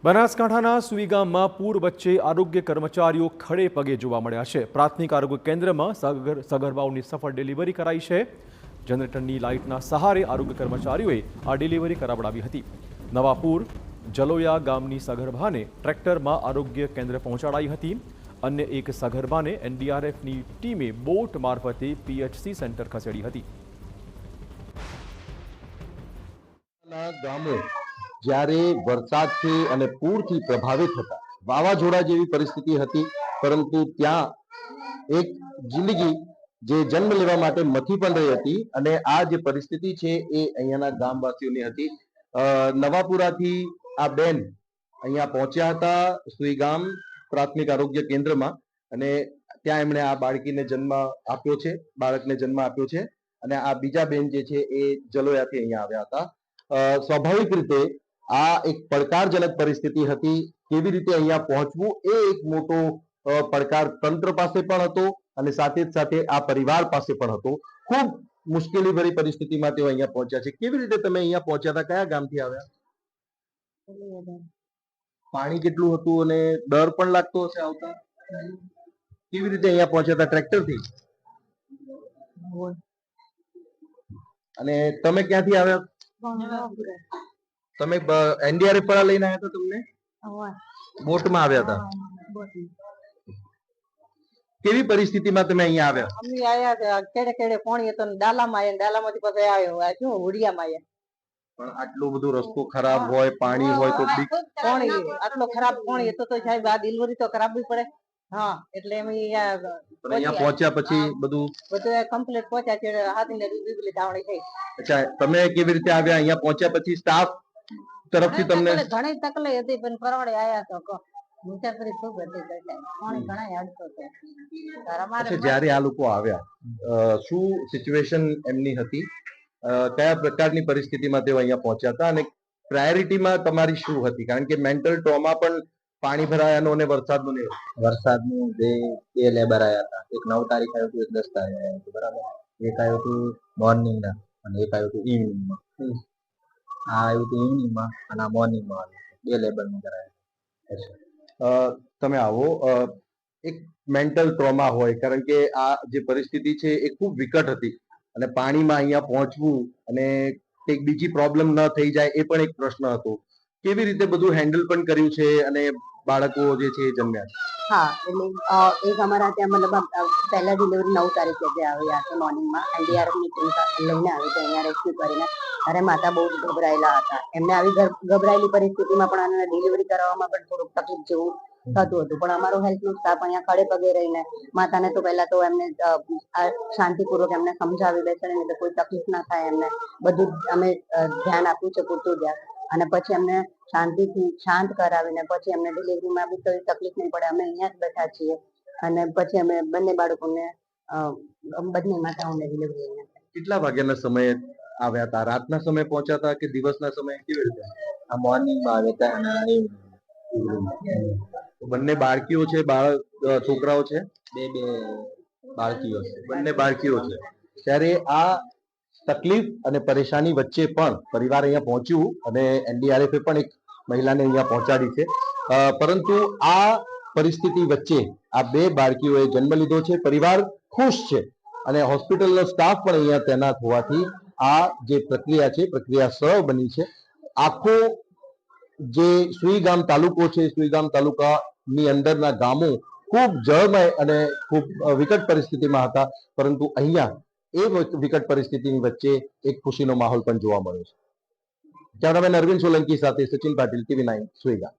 બનાસકાંઠાના સુઈ ગામમાં પૂર વચ્ચે આરોગ્ય કર્મચારીઓ ખડે પગે જોવા મળ્યા છે। પ્રાથમિક આરોગ્ય કેન્દ્રમાં સગર્ભાઓની સફળ ડિલિવરી કરાઈ છે। જનરેટરની લાઇટના સહારે આરોગ્ય કર્મચારીઓએ આ ડિલિવરી કરાવડાવી હતી। નવાપુર જલોયા ગામની સગર્ભાને ટ્રેક્ટરમાં આરોગ્ય કેન્દ્ર પહોંચાડાઈ હતી। અન્ય એક સગર્ભાને એનડીઆરએફની ટીમે બોટ મારફતે પીએચસી સેન્ટર ખસેડી હતી। જ્યારે વરસાદથી અને પૂરથી પ્રભાવિત હતા, વાવાઝોડા જેવી પરિસ્થિતિ હતી, પરંતુ ત્યાં એક જિંદગી જે જન્મ લેવા માટે મથી પણ રહી હતી અને આ જે પરિસ્થિતિ છે એ અહીંયાના ગામવાસીઓની હતી। નવાપુરાથી આ બેન અહીંયા પહોંચ્યા હતા સુઈગામ પ્રાથમિક આરોગ્ય કેન્દ્રમાં અને ત્યાં એમણે આ બાળકીને જન્મ આપ્યો છે, બાળકને જન્મ આપ્યો છે અને આ બીજા બેન જે છે એ જલોયાથી અહીંયા આવ્યા હતા। સ્વાભાવિક રીતે આ એક પડકારજનક પરિસ્થિતિ હતી। કેવી રીતે અહીંયા પહોંચવું એ એક મોટો પડકાર તંત્ર પાસે પણ હતો અને સાથે જ સાથે આ પરિવાર પાસે પણ હતો। ખૂબ મુશ્કેલી ભરી પરિસ્થિતિમાં તેઓ અહીંયા પહોંચ્યા છે। કેવી રીતે તમે અહીંયા પહોંચ્યા હતા? કયા ગામથી આવ્યા? પાણી કેટલું હતું અને ડર પણ લાગતો હશે આવતા? કેવી રીતે અહીંયા પહોંચ્યા હતા? ટ્રેક્ટરથી? અને તમે ક્યાંથી આવ્યા? તમે એનડીઆરએફ વાળા લઈને આવ્યા હતા? તમને બોટમાં આવ્યા હતા? કેવી પરિસ્થિતિમાં તમે અહીંયા આવ્યા? અમે આયા કેડે કેડે પાણી હતો ને ડાલામાં આયા, ડાલામાંથી પછી આવ્યો આ શું હોડિયામાં આયા। પણ આટલો બધો રસ્તો ખરાબ હોય, પાણી હોય તો પાણી આટલો ખરાબ પાણી હતો તો સાહેબ આ ડિલિવરી તો કરાવવી પડે। હા એટલે અમે અહીંયા પહોંચ્યા પછી બધું કમ્પ્લીટ પહોંચ્યા છે। હાથીને બીબલી ધાવણી થઈ। અચ્છા, તમે કેવી રીતે આવ્યા? અહીંયા પહોંચ્યા પછી સ્ટાફ તરફથી તમને ઘણી તકલીફ હતી પણ પરવડે આયા તો મુસાફરી ખૂબ હતી, પાણી ઘણા હાડતો છે। જ્યારે આ લોકો આવ્યા શું સિચ્યુએશન એમની હતી? કયા પ્રકારની પરિસ્થિતિમાં તેઓ અહીંયા પહોંચ્યા હતા અને પ્રાયોરિટીમાં તમારી શું હતી? કારણ કે મેન્ટલ ટ્રોમા પણ પાણી ભરાયાનો અને વરસાદનું બે લેબર આવ્યા હતા। એક 9 તારીખ આવ્યું હતું, એક 10 તારીખ આવ્યું હતું, બરાબર। એક આવ્યું હતું મોર્નિંગના અને એક આવ્યું હતું ઇવનિંગમાં। આ આવ્યું હતું ઇવનિંગમાં અને આ મોર્નિંગમાં આવ્યું હતું। 2 લેબરનું કરાયું। તમે આવો, એક મેન્ટલ ટ્રોમા હોય કારણ કે આ જે પરિસ્થિતિ છે એ ખૂબ વિકટ હતી અને પાણીમાં અહીંયા પહોંચવું અને એક બીજી પ્રોબ્લેમ ન થઈ જાય એ પણ એક પ્રશ્ન હતો। કેવી રીતે બધું હેન્ડલ પણ કર્યું છે અને બાળકો જે છે એ જન્મ્યા છે? હા, એટલે એક અમારા ત્યાં મતલબ પહેલા ડિલિવરી 9 તારીખે જે આવ્યા છે મોર્નિંગમાં એનડીઆરએફની ટીમ લઈને આવી છે અહીંયા રેસ્ક્યુ કરીને। અરે માતા બહુ જ ગભરાયેલા હતા। એમને આવી ગભરાયેલી પરિસ્થિતિમાં પણ આને ડિલિવરી કરવામાં પણ થોડુંક તકલીફ જેવું થતું હતું, પણ અમારો હેલ્થનો સ્ટાફ અહીંયા ખડે પગે રહીને માતાને તો પહેલા તો એમને શાંતિપૂર્વક એમને સમજાવી બેસાડીને કોઈ તકલીફ ના થાય એમને બધું અમે ધ્યાન આપ્યું છે, પૂરતું ધ્યાન। અને પછી એમને શાંતિથી શાંત કરાવીને પછી એમને ડિલિવરીમાં બી કોઈ તકલીફ નહીં પડે, અમે અહીંયા જ બેઠા છીએ અને પછી અમે બંને બાળકોને બંને માતાઓને ડિલિવરી અહીંયા। કેટલા વાગ્યાના સમયે આવ્યા હતા? રાતના સમયે પહોંચ્યા હતા કે દિવસના સમયે? કેવી રીતે? આ મોર્નિંગમાં આવ્યા હતા અને બંને બાળકીઓ છે? છોકરાઓ છે? બે બાળકીઓ છે। બંને બાળકીઓ છે। ત્યારે આ તકલીફ અને પરેશાની વચ્ચે પણ પરિવાર અહીંયા પહોંચ્યું અને એનડીઆરએફે પણ એક મહિલાને અહીંયા પહોંચાડી છે। પરંતુ આ પરિસ્થિતિ વચ્ચે આ બે બાળકીઓએ જન્મ લીધો છે, પરિવાર ખુશ છે અને હોસ્પિટલનો સ્ટાફ પણ અહીંયા તૈનાત હોવાથી આ જે પ્રક્રિયા છે પ્રક્રિયા સરળ બની છે। આખો જે સુઈગામ તાલુકો છે, સુઈગામ તાલુકાની અંદરના ગામો ખૂબ જળમય અને ખૂબ વિકટ પરિસ્થિતિમાં હતા, પરંતુ અહીંયા એ વિકટ પરિસ્થિતિની વચ્ચે એક ખુશીનો માહોલ પણ જોવા મળ્યો છે। કેમેરામેન અરવિંદ સોલંકી સાથે સચિન પાટીલ, TV9 સુઈગામ।